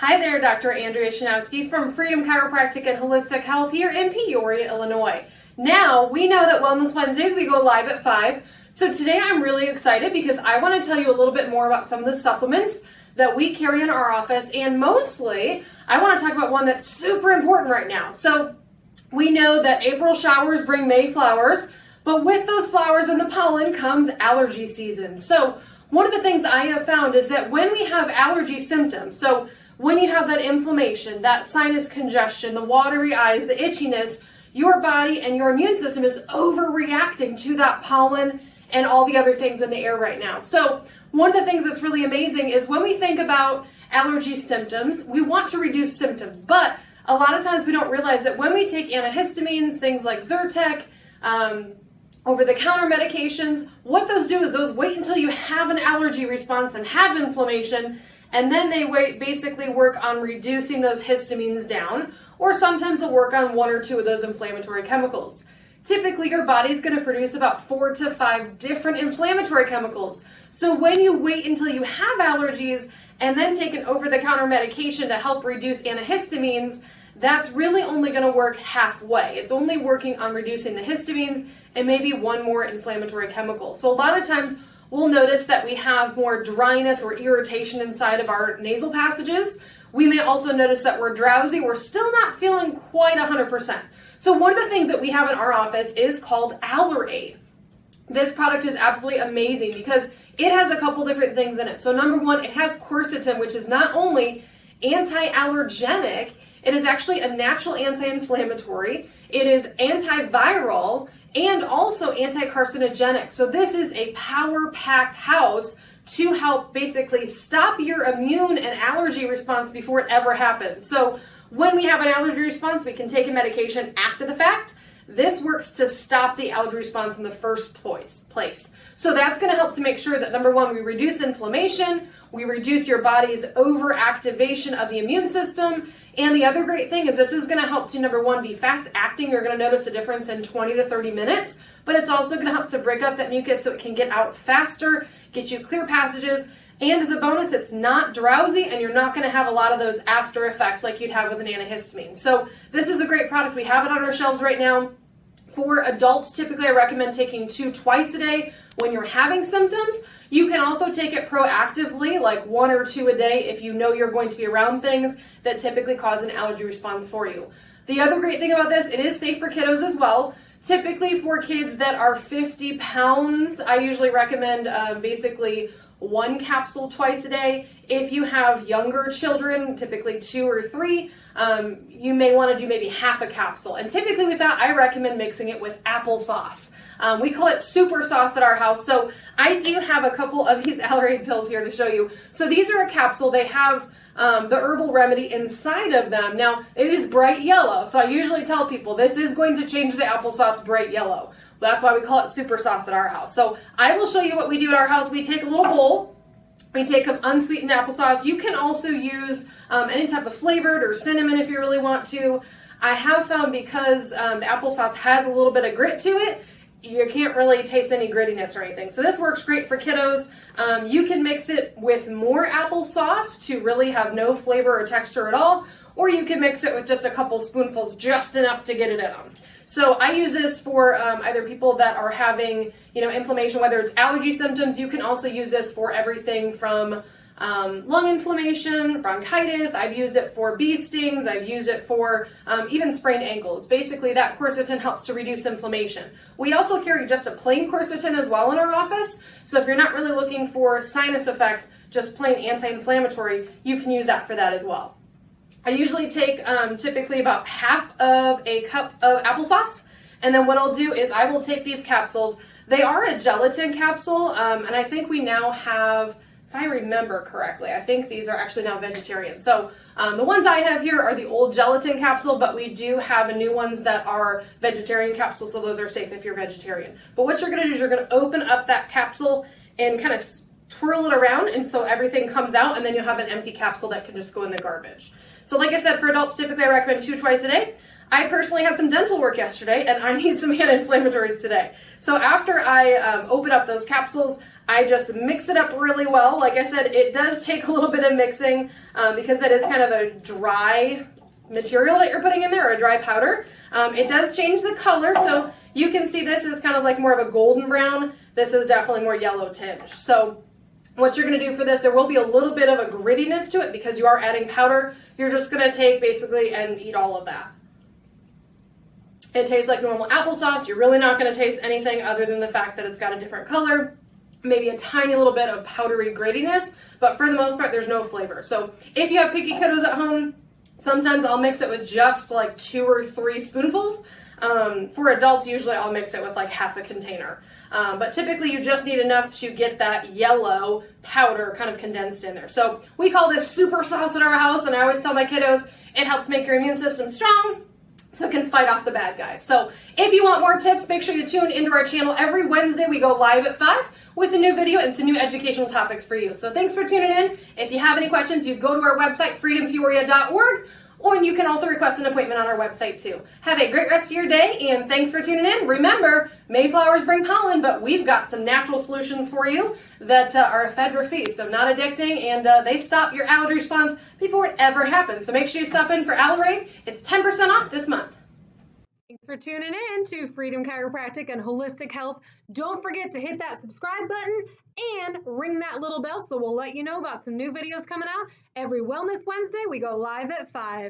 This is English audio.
Hi there, Dr. Andrea Shanowski from Freedom Chiropractic and Holistic Health here in Peoria, Illinois. Now, we know that Wellness Wednesdays, we go live at 5. So today I'm really excited because I want to tell you a little bit more about some of the supplements that we carry in our office. And mostly, I want to talk about one that's super important right now. So we know that April showers bring May flowers, but with those flowers and the pollen comes allergy season. So one of the things I have found is that when we have allergy symptoms, so when you have that inflammation, that sinus congestion, the watery eyes, the itchiness, your body and your immune system is overreacting to that pollen and all the other things in the air right now. So one of the things that's really amazing is when we think about allergy symptoms, we want to reduce symptoms, but a lot of times we don't realize that when we take antihistamines, things like Zyrtec, over-the-counter medications, what those do is those wait until you have an allergy response and have inflammation, and then they basically work on reducing those histamines down, or sometimes they'll work on 1 or 2 of those inflammatory chemicals. Typically, your body's going to produce about 4 to 5 different inflammatory chemicals. So when you wait until you have allergies and then take an over-the-counter medication to help reduce antihistamines, that's really only going to work halfway. It's only working on reducing the histamines and maybe 1 more inflammatory chemical. So a lot of times we'll notice that we have more dryness or irritation inside of our nasal passages. We may also notice that we're drowsy. We're still not feeling quite 100%. So one of the things that we have in our office is called AllerAid. This product is absolutely amazing because it has a couple different things in it. So number 1, it has quercetin, which is not only anti-allergenic, it is actually a natural anti-inflammatory, it is antiviral, and also anti-carcinogenic. So this is a power-packed house to help basically stop your immune and allergy response before it ever happens. So when we have an allergy response, we can take a medication after the fact. This works to stop the allergy response in the first place. So that's going to help to make sure that number 1, we reduce inflammation, we reduce your body's overactivation of the immune system, and the other great thing is this is going to help to number 1, be fast acting. You're going to notice a difference in 20 to 30 minutes, but it's also going to help to break up that mucus so it can get out faster, get you clear passages, and as a bonus, it's not drowsy and you're not going to have a lot of those after effects like you'd have with an antihistamine. So this is a great product. We have it on our shelves right now. For adults, typically I recommend taking 2 twice a day when you're having symptoms. You can also take it proactively, like 1 or 2 a day if you know you're going to be around things that typically cause an allergy response for you. The other great thing about this, it is safe for kiddos as well. Typically for kids that are 50 pounds, I usually recommend basically 1 capsule twice a day. If you have younger children, typically 2 or 3, you may want to do maybe half a capsule. And typically with that, I recommend mixing it with applesauce. We call it super sauce at our house. So I do have a couple of these AllerAid pills here to show you. So these are a capsule. They have the herbal remedy inside of them. Now, it is bright yellow. So I usually tell people this is going to change the applesauce bright yellow. That's why we call it super sauce at our house. So I will show you what we do at our house. We take a little bowl. We take an unsweetened applesauce. You can also use any type of flavored or cinnamon if you really want to. I have found because the applesauce has a little bit of grit to it, you can't really taste any grittiness or anything. So this works great for kiddos. You can mix it with more applesauce to really have no flavor or texture at all, or you can mix it with just a couple spoonfuls, just enough to get it in them. So I use this for either people that are having, inflammation, whether it's allergy symptoms. You can also use this for everything from lung inflammation, bronchitis. I've used it for bee stings. I've used it for even sprained ankles. Basically, that quercetin helps to reduce inflammation. We also carry just a plain quercetin as well in our office. So if you're not really looking for sinus effects, just plain anti-inflammatory, you can use that for that as well. I usually take typically about half of a cup of applesauce, and then what I'll do is I will take these capsules. They are a gelatin capsule, and I think we now have, if I remember correctly, I think these are actually now vegetarian. So the ones I have here are the old gelatin capsule, but we do have a new ones that are vegetarian capsules, so those are safe if you're vegetarian. But what you're going to do is you're going to open up that capsule and kind of twirl it around, and so everything comes out, and then you'll have an empty capsule that can just go in the garbage. So like I said, for adults, typically I recommend 2 twice a day. I personally had some dental work yesterday, and I need some anti-inflammatories today. So after I open up those capsules, I just mix it up really well. Like I said, it does take a little bit of mixing because that is kind of a dry material that you're putting in there, or a dry powder. It does change the color, so you can see this is kind of like more of a golden brown. This is definitely more yellow tinge. So what you're going to do for this, there will be a little bit of a grittiness to it because you are adding powder. You're just going to take basically and eat all of that. It tastes like normal applesauce. You're really not going to taste anything other than the fact that it's got a different color, maybe a tiny little bit of powdery grittiness, but for the most part, there's no flavor. So if you have picky kiddos at home, sometimes I'll mix it with just like 2 or 3 spoonfuls. For adults, usually I'll mix it with like half a container. But typically you just need enough to get that yellow powder kind of condensed in there. So we call this super sauce in our house, and I always tell my kiddos it helps make your immune system strong so it can fight off the bad guys. So if you want more tips, make sure you tune into our channel. Every Wednesday we go live at 5 with a new video and some new educational topics for you. So thanks for tuning in. If you have any questions, you go to our website, freedompeoria.org, or you can also request an appointment on our website too. Have a great rest of your day, and thanks for tuning in. Remember, Mayflowers bring pollen, but we've got some natural solutions for you that are ephedra-free, so not addicting, and they stop your allergy response before it ever happens. So make sure you stop in for AllerAid. It's 10% off this month. Thanks for tuning in to Freedom Chiropractic and Holistic Health. Don't forget to hit that subscribe button and ring that little bell so we'll let you know about some new videos coming out. Every Wellness Wednesday, we go live at 5.